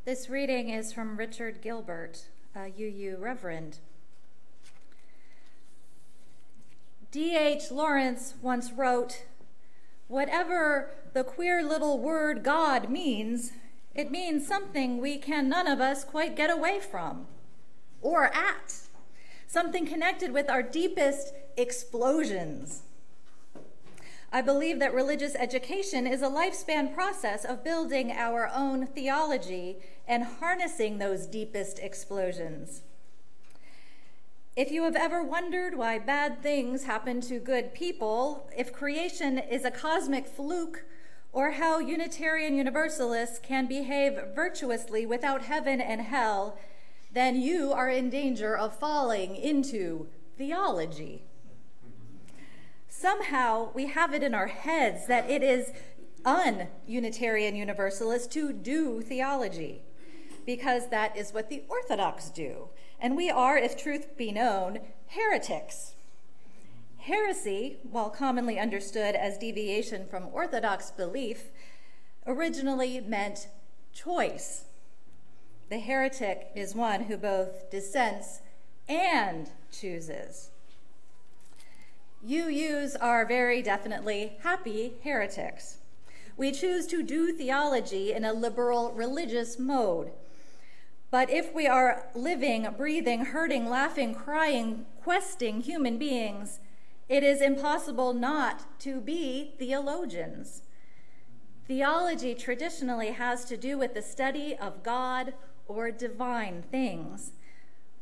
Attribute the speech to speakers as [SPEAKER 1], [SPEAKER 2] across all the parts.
[SPEAKER 1] This reading is from Richard Gilbert, a UU Reverend. D.H. Lawrence once wrote, "Whatever the queer little word God means, it means something we can none of us quite get away from or at, something connected with our deepest explosions." I believe that religious education is a lifespan process of building our own theology and harnessing those deepest explosions. If you have ever wondered why bad things happen to good people, if creation is a cosmic fluke, or how Unitarian Universalists can behave virtuously without heaven and hell, then you are in danger of falling into theology. Somehow we have it in our heads that it is un-Unitarian Universalist to do theology, because that is what the Orthodox do. And we are, if truth be known, heretics. Heresy, while commonly understood as deviation from Orthodox belief, originally meant choice. The heretic is one who both dissents and chooses. UUs are very definitely happy heretics. We choose to do theology in a liberal religious mode. But if we are living, breathing, hurting, laughing, crying, questing human beings, it is impossible not to be theologians. Theology traditionally has to do with the study of God or divine things.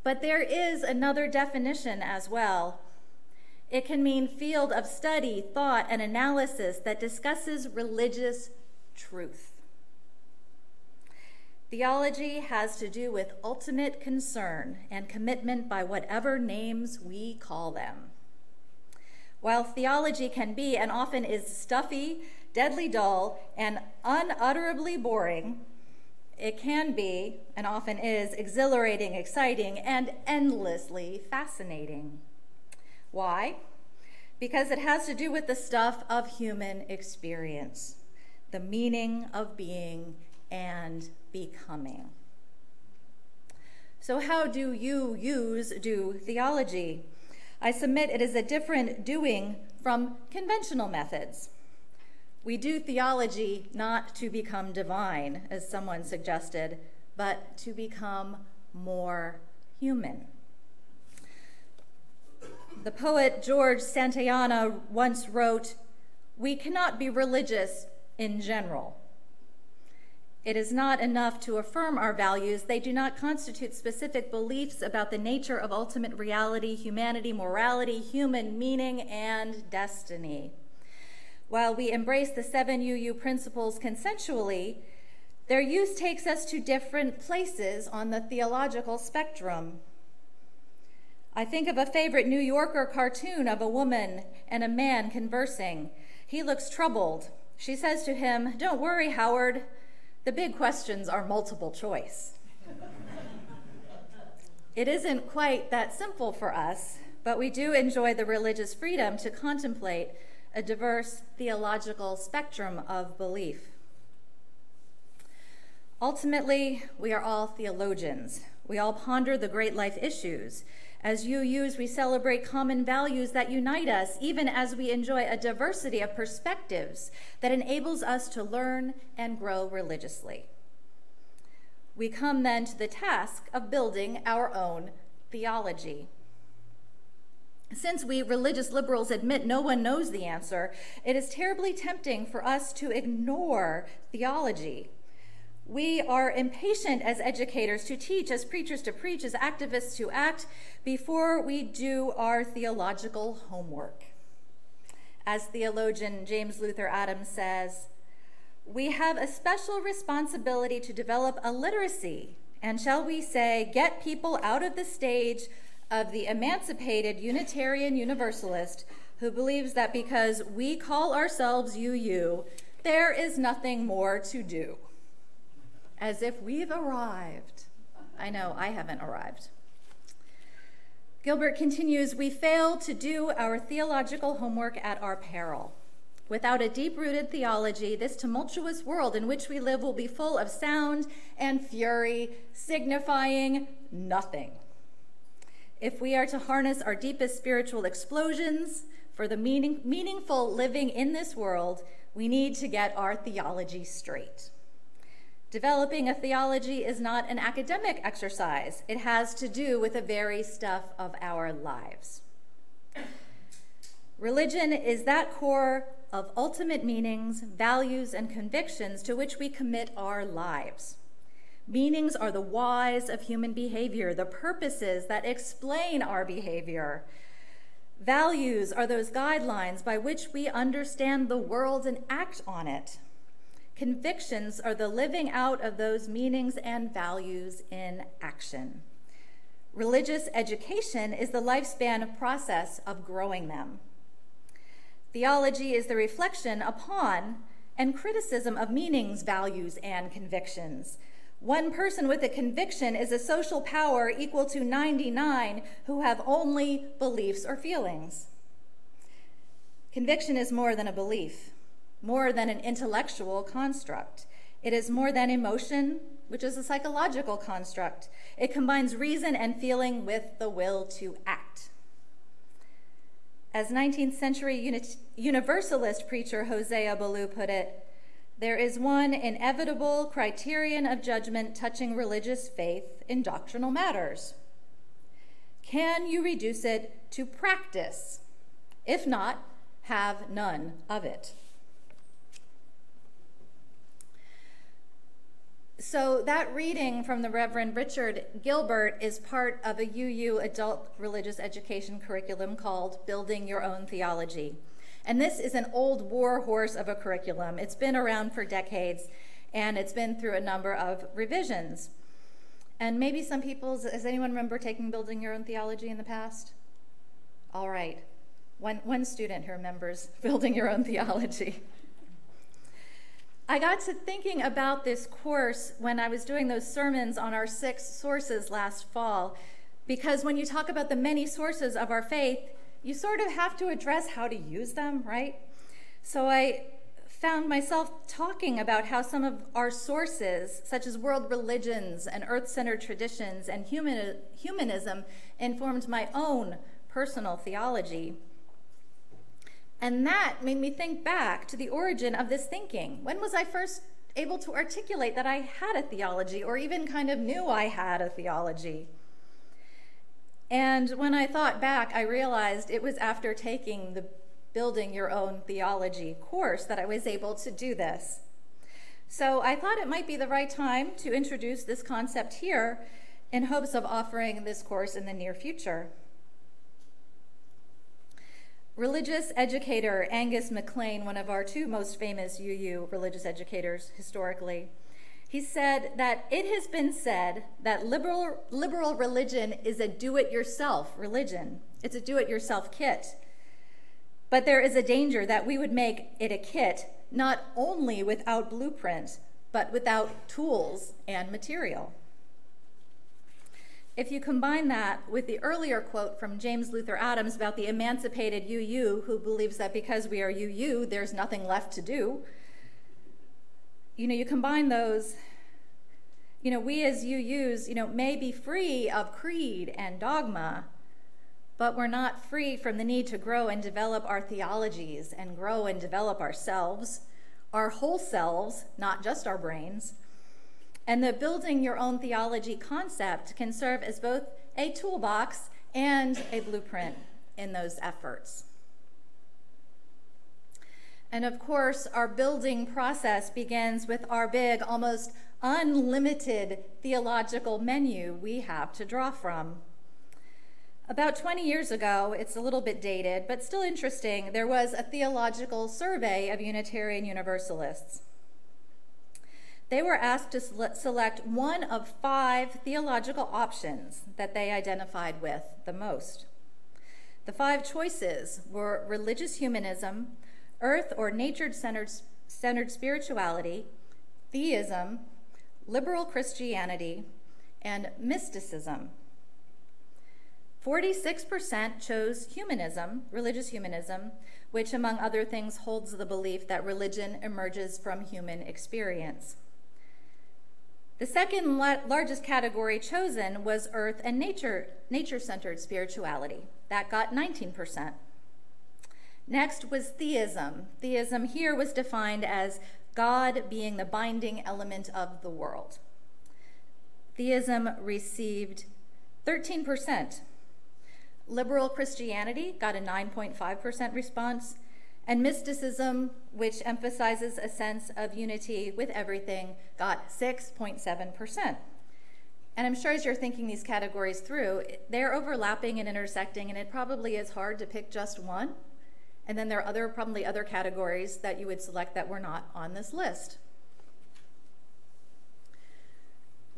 [SPEAKER 1] But there is another definition as well. It can mean field of study, thought, and analysis that discusses religious truth. Theology has to do with ultimate concern and commitment by whatever names we call them. While theology can be and often is stuffy, deadly dull, and unutterably boring, it can be and often is exhilarating, exciting, and endlessly fascinating. Why? Because it has to do with the stuff of human experience, the meaning of being and becoming. So how do you do theology? I submit it is a different doing from conventional methods. We do theology not to become divine, as someone suggested, but to become more human. The poet George Santayana once wrote, "We cannot be religious in general. It is not enough to affirm our values. They do not constitute specific beliefs about the nature of ultimate reality, humanity, morality, human meaning, and destiny. While we embrace the 7 UU principles consensually, their use takes us to different places on the theological spectrum. I think of a favorite New Yorker cartoon of a woman and a man conversing. He looks troubled. She says to him, 'Don't worry, Howard. The big questions are multiple choice.'" It isn't quite that simple for us, but we do enjoy the religious freedom to contemplate a diverse theological spectrum of belief. Ultimately, we are all theologians. We all ponder the great life issues. As UUs, we celebrate common values that unite us, even as we enjoy a diversity of perspectives that enables us to learn and grow religiously. We come then to the task of building our own theology. Since we religious liberals admit no one knows the answer, it is terribly tempting for us to ignore theology. We are impatient as educators to teach, as preachers to preach, as activists to act, before we do our theological homework. As theologian James Luther Adams says, "We have a special responsibility to develop a literacy, and shall we say, get people out of the stage of the emancipated Unitarian Universalist who believes that because we call ourselves UU, there is nothing more to do." As if we've arrived. I know, I haven't arrived. Gilbert continues, "We fail to do our theological homework at our peril. Without a deep-rooted theology, this tumultuous world in which we live will be full of sound and fury, signifying nothing. If we are to harness our deepest spiritual explosions for the meaningful living in this world, we need to get our theology straight. Developing a theology is not an academic exercise. It has to do with the very stuff of our lives. Religion is that core of ultimate meanings, values, and convictions to which we commit our lives. Meanings are the whys of human behavior, the purposes that explain our behavior. Values are those guidelines by which we understand the world and act on it. Convictions are the living out of those meanings and values in action. Religious education is the lifespan process of growing them. Theology is the reflection upon and criticism of meanings, values, and convictions. One person with a conviction is a social power equal to 99 who have only beliefs or feelings. Conviction is more than a belief, more than an intellectual construct. It is more than emotion, which is a psychological construct. It combines reason and feeling with the will to act. As 19th century Universalist preacher Hosea Ballou put it, there is one inevitable criterion of judgment touching religious faith in doctrinal matters. Can you reduce it to practice? If not, have none of it. So that reading from the Reverend Richard Gilbert is part of a UU adult religious education curriculum called Building Your Own Theology. And this is an old war horse of a curriculum. It's been around for decades, and it's been through a number of revisions. And maybe some people, does anyone remember taking Building Your Own Theology in the past? All right, one student who remembers Building Your Own Theology. I got to thinking about this course when I was doing those sermons on our 6 sources last fall, because when you talk about the many sources of our faith, you sort of have to address how to use them, right? So I found myself talking about how some of our sources, such as world religions and earth-centered traditions and humanism, informed my own personal theology. And that made me think back to the origin of this thinking. When was I first able to articulate that I had a theology, or even kind of knew I had a theology? And when I thought back, I realized it was after taking the Building Your Own Theology course that I was able to do this. So I thought it might be the right time to introduce this concept here in hopes of offering this course in the near future. Religious educator Angus MacLean, one of our 2 most famous UU religious educators historically, he said that it has been said that liberal religion is a do-it-yourself religion. It's a do-it-yourself kit. But there is a danger that we would make it a kit not only without blueprint, but without tools and material. If you combine that with the earlier quote from James Luther Adams about the emancipated UU who believes that because we are UU, there's nothing left to do, you combine those, we as UUs, may be free of creed and dogma, but we're not free from the need to grow and develop our theologies and grow and develop ourselves, our whole selves, not just our brains. And the Building Your Own Theology concept can serve as both a toolbox and a blueprint in those efforts. And of course, our building process begins with our big, almost unlimited theological menu we have to draw from. About 20 years ago, it's a little bit dated, but still interesting, there was a theological survey of Unitarian Universalists. They were asked to select one of 5 theological options that they identified with the most. The 5 choices were religious humanism, earth or nature-centered spirituality, theism, liberal Christianity, and mysticism. 46% chose humanism, religious humanism, which among other things holds the belief that religion emerges from human experience. The second largest category chosen was earth and nature-centered spirituality. That got 19%. Next was theism. Theism here was defined as God being the binding element of the world. Theism received 13%. Liberal Christianity got a 9.5% response, and mysticism, which emphasizes a sense of unity with everything, got 6.7%. And I'm sure as you're thinking these categories through, they're overlapping and intersecting, and it probably is hard to pick just one. And then there are probably other categories that you would select that were not on this list.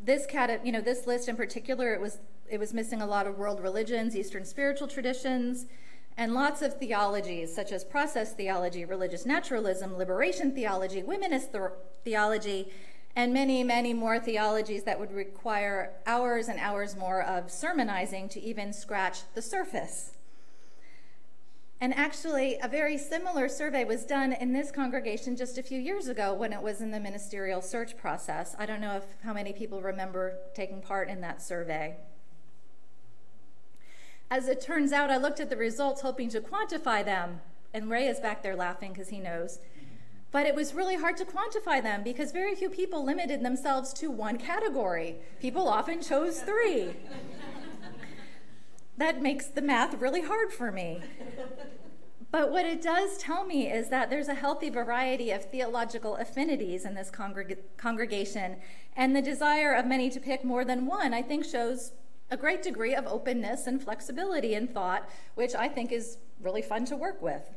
[SPEAKER 1] This list in particular, it was missing a lot of world religions, Eastern spiritual traditions, and lots of theologies such as process theology, religious naturalism, liberation theology, womanist theology, and many, many more theologies that would require hours and hours more of sermonizing to even scratch the surface. And actually, a very similar survey was done in this congregation just a few years ago when it was in the ministerial search process. I don't know how many people remember taking part in that survey. As it turns out, I looked at the results hoping to quantify them, and Ray is back there laughing because he knows. But it was really hard to quantify them because very few people limited themselves to one category. People often chose 3. That makes the math really hard for me. But what it does tell me is that there's a healthy variety of theological affinities in this congregation, and the desire of many to pick more than one, I think, shows a great degree of openness and flexibility in thought, which I think is really fun to work with.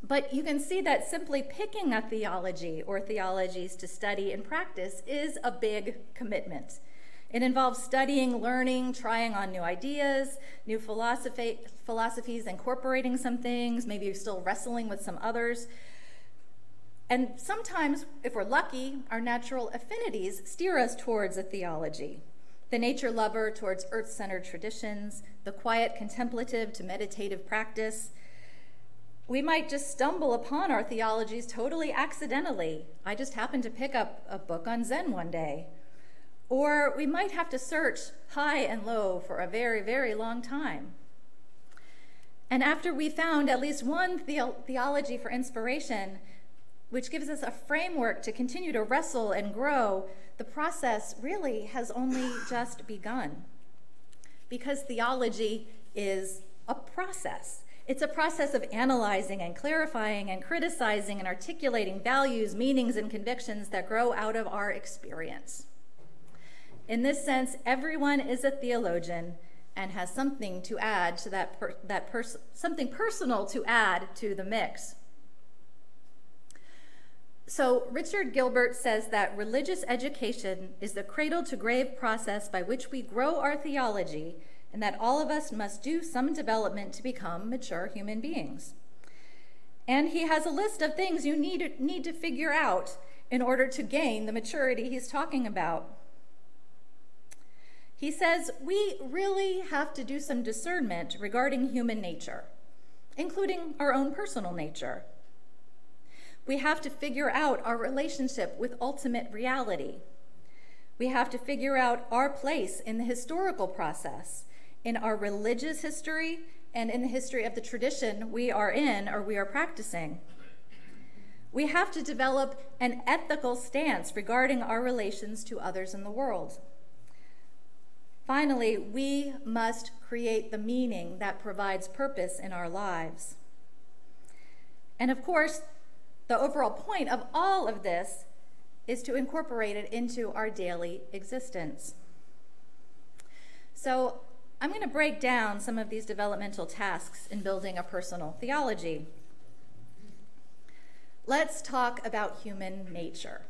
[SPEAKER 1] But you can see that simply picking a theology or theologies to study and practice is a big commitment. It involves studying, learning, trying on new ideas, new philosophies, incorporating some things, maybe you're still wrestling with some others. And sometimes, if we're lucky, our natural affinities steer us towards a theology. The nature lover towards earth-centered traditions, the quiet contemplative to meditative practice. We might just stumble upon our theologies totally accidentally. I just happened to pick up a book on Zen one day. Or we might have to search high and low for a very, very long time. And after we found at least one theology for inspiration, which gives us a framework to continue to wrestle and grow, the process really has only just begun. Because theology is a process. It's a process of analyzing and clarifying and criticizing and articulating values, meanings, and convictions that grow out of our experience. In this sense, everyone is a theologian and has something to add to something personal to add to the mix. So Richard Gilbert says that religious education is the cradle-to-grave process by which we grow our theology, and that all of us must do some development to become mature human beings. And he has a list of things you need to figure out in order to gain the maturity he's talking about. He says we really have to do some discernment regarding human nature, including our own personal nature. We have to figure out our relationship with ultimate reality. We have to figure out our place in the historical process, in our religious history, and in the history of the tradition we are in or we are practicing. We have to develop an ethical stance regarding our relations to others in the world. Finally, we must create the meaning that provides purpose in our lives. And of course, the overall point of all of this is to incorporate it into our daily existence. So I'm going to break down some of these developmental tasks in building a personal theology. Let's talk about human nature.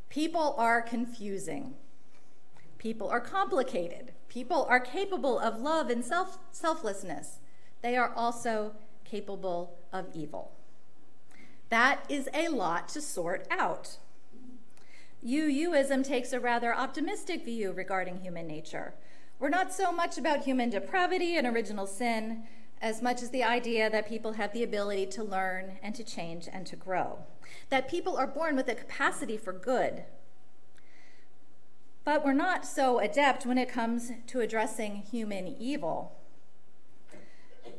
[SPEAKER 1] People are confusing. People are complicated. People are capable of love and selflessness. They are also capable of evil. That is a lot to sort out. UUism takes a rather optimistic view regarding human nature. We're not so much about human depravity and original sin as much as the idea that people have the ability to learn and to change and to grow, that people are born with a capacity for good. But we're not so adept when it comes to addressing human evil.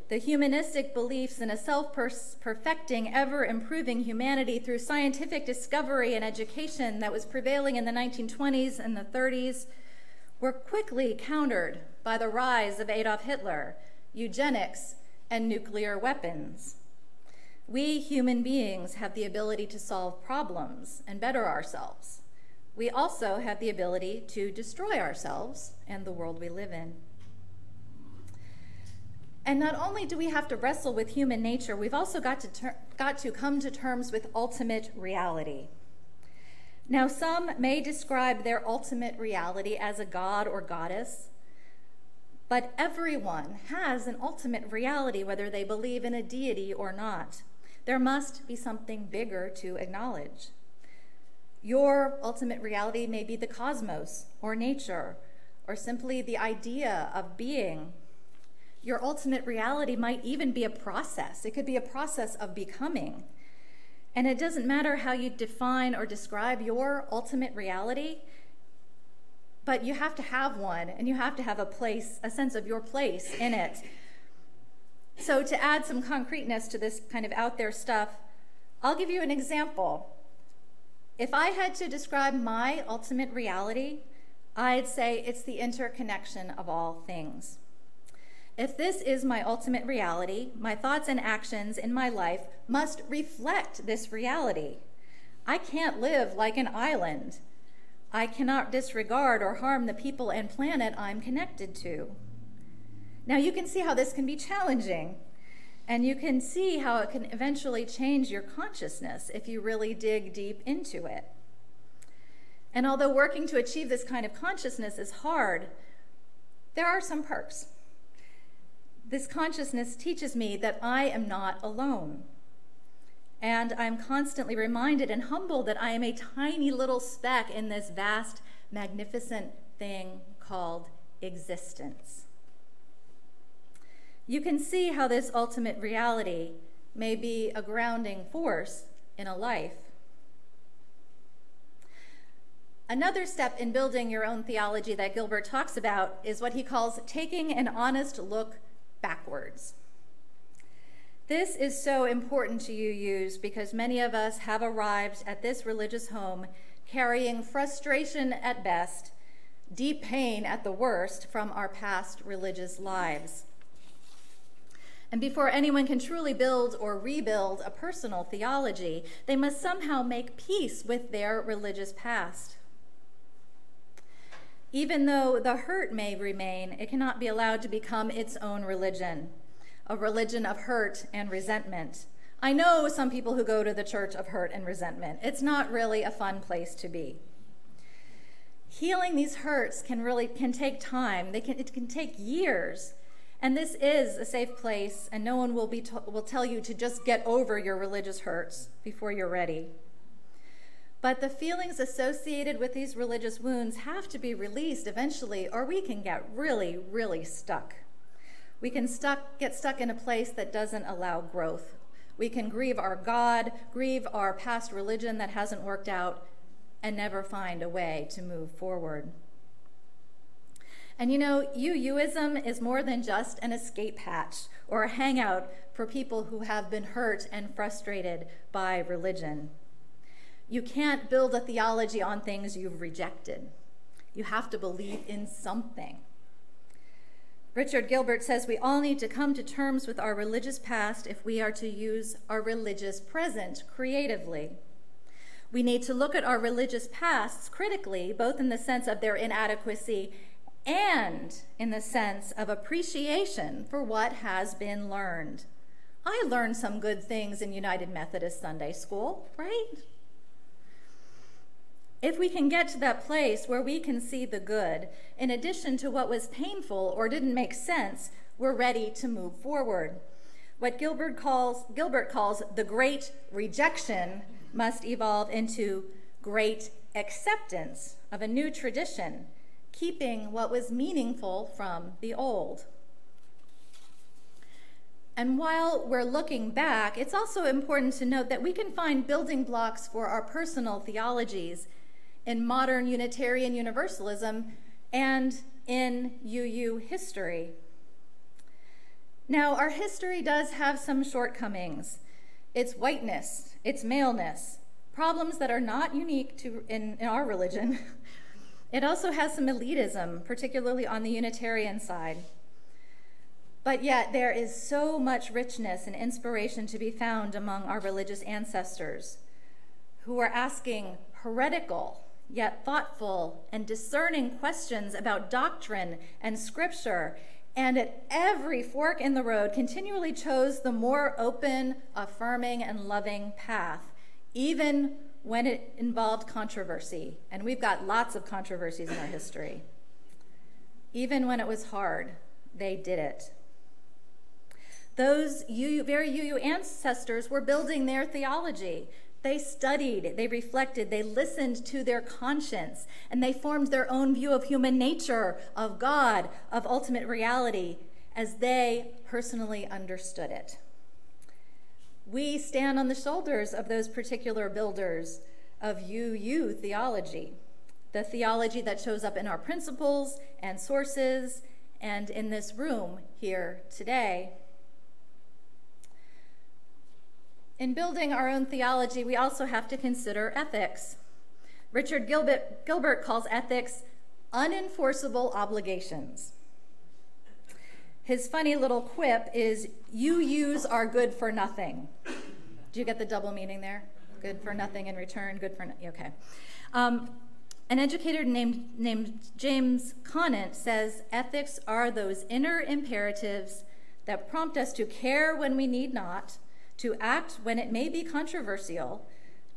[SPEAKER 1] The humanistic beliefs in a self-perfecting, ever-improving humanity through scientific discovery and education that was prevailing in the 1920s and the 30s were quickly countered by the rise of Adolf Hitler, eugenics, and nuclear weapons. We human beings have the ability to solve problems and better ourselves. We also have the ability to destroy ourselves and the world we live in. And not only do we have to wrestle with human nature, we've also got to come to terms with ultimate reality. Now, some may describe their ultimate reality as a god or goddess, but everyone has an ultimate reality, whether they believe in a deity or not. There must be something bigger to acknowledge. Your ultimate reality may be the cosmos or nature, or simply the idea of being. Your ultimate reality might even be a process. It could be a process of becoming. And it doesn't matter how you define or describe your ultimate reality, but you have to have one, and you have to have a sense of your place in it. So to add some concreteness to this kind of out there stuff, I'll give you an example. If I had to describe my ultimate reality, I'd say it's the interconnection of all things. If this is my ultimate reality, my thoughts and actions in my life must reflect this reality. I can't live like an island. I cannot disregard or harm the people and planet I'm connected to. Now you can see how this can be challenging, and you can see how it can eventually change your consciousness if you really dig deep into it. And although working to achieve this kind of consciousness is hard, there are some perks. This consciousness teaches me that I am not alone. And I'm constantly reminded and humbled that I am a tiny little speck in this vast, magnificent thing called existence. You can see how this ultimate reality may be a grounding force in a life. Another step in building your own theology that Gilbert talks about is what he calls taking an honest look backwards. This is so important to use because many of us have arrived at this religious home carrying frustration at best, deep pain at the worst from our past religious lives. And before anyone can truly build or rebuild a personal theology, they must somehow make peace with their religious past. Even though the hurt may remain, it cannot be allowed to become its own religion, a religion of hurt and resentment. I know some people who go to the church of hurt and resentment. It's not really a fun place to be. Healing these hurts can take time. It can take years. And this is a safe place, and no one will tell you to just get over your religious hurts before you're ready. But the feelings associated with these religious wounds have to be released eventually, or we can get really, really stuck. We can get stuck in a place that doesn't allow growth. We can grieve our God, grieve our past religion that hasn't worked out, and never find a way to move forward. And you know, UUism is more than just an escape hatch or a hangout for people who have been hurt and frustrated by religion. You can't build a theology on things you've rejected. You have to believe in something. Richard Gilbert says we all need to come to terms with our religious past if we are to use our religious present creatively. We need to look at our religious pasts critically, both in the sense of their inadequacy and in the sense of appreciation for what has been learned. I learned some good things in United Methodist Sunday School, right? If we can get to that place where we can see the good, in addition to what was painful or didn't make sense, we're ready to move forward. What Gilbert calls the great rejection must evolve into great acceptance of a new tradition, keeping what was meaningful from the old. And while we're looking back, it's also important to note that we can find building blocks for our personal theologies in modern Unitarian Universalism and in UU history. Now, our history does have some shortcomings. Its whiteness, its maleness, problems that are not unique to in our religion. It also has some elitism, particularly on the Unitarian side. But yet there is so much richness and inspiration to be found among our religious ancestors who are asking heretical, yet thoughtful and discerning questions about doctrine and scripture, and at every fork in the road continually chose the more open, affirming, and loving path, even when it involved controversy. And we've got lots of controversies in our history. Even when it was hard, they did it. Those very UU ancestors were building their theology. They studied, they reflected, they listened to their conscience, and they formed their own view of human nature, of God, of ultimate reality, as they personally understood it. We stand on the shoulders of those particular builders of UU theology, the theology that shows up in our principles and sources and in this room here today. In building our own theology, we also have to consider ethics. Richard Gilbert calls ethics unenforceable obligations. His funny little quip is, UUs are good for nothing. Do you get the double meaning there? Good for nothing in return, good for nothing, okay. An educator named James Conant says, ethics are those inner imperatives that prompt us to care when we need not, to act when it may be controversial,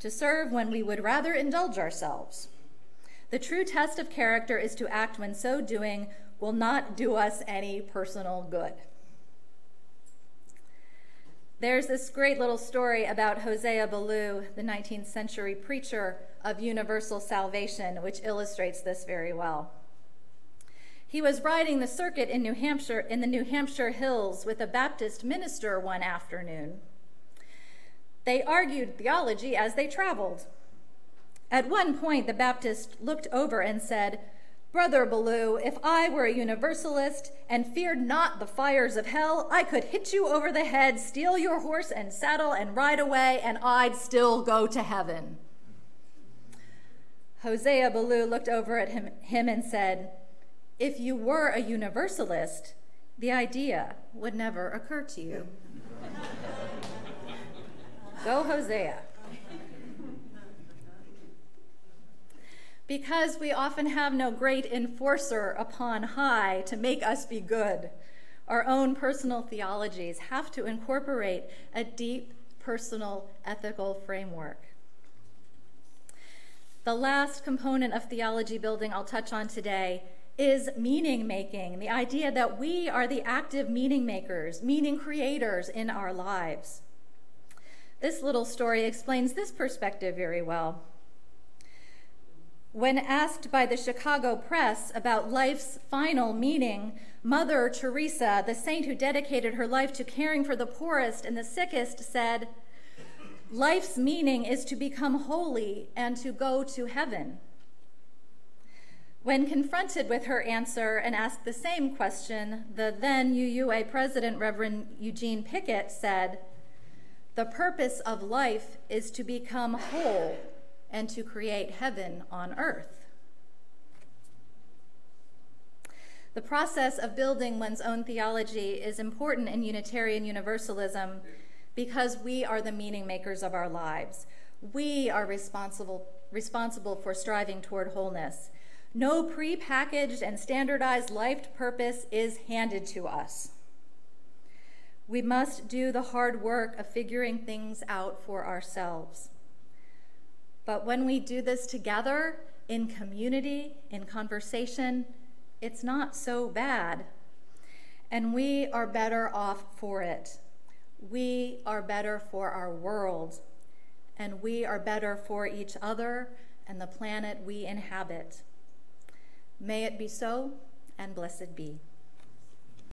[SPEAKER 1] to serve when we would rather indulge ourselves. The true test of character is to act when so doing will not do us any personal good. There's this great little story about Hosea Ballou, the 19th century preacher of universal salvation, which illustrates this very well. He was riding the circuit in the New Hampshire hills with a Baptist minister one afternoon. They argued theology as they traveled. At one point, the Baptist looked over and said, "Brother Ballou, if I were a Universalist and feared not the fires of hell, I could hit you over the head, steal your horse and saddle, and ride away, and I'd still go to heaven." Hosea Ballou looked over at him and said, "If you were a Universalist, the idea would never occur to you." Go Hosea. Because we often have no great enforcer upon high to make us be good, our own personal theologies have to incorporate a deep personal ethical framework. The last component of theology building I'll touch on today is meaning making, the idea that we are the active meaning makers, meaning creators in our lives. This little story explains this perspective very well. When asked by the Chicago Press about life's final meaning, Mother Teresa, the saint who dedicated her life to caring for the poorest and the sickest, said, "Life's meaning is to become holy and to go to heaven." When confronted with her answer and asked the same question, the then UUA president, Reverend Eugene Pickett, said, "The purpose of life is to become whole and to create heaven on earth." The process of building one's own theology is important in Unitarian Universalism because we are the meaning makers of our lives. We are responsible for striving toward wholeness. No pre-packaged and standardized life purpose is handed to us. We must do the hard work of figuring things out for ourselves. But when we do this together, in community, in conversation, it's not so bad. And we are better off for it. We are better for our world. And we are better for each other and the planet we inhabit. May it be so, and blessed be.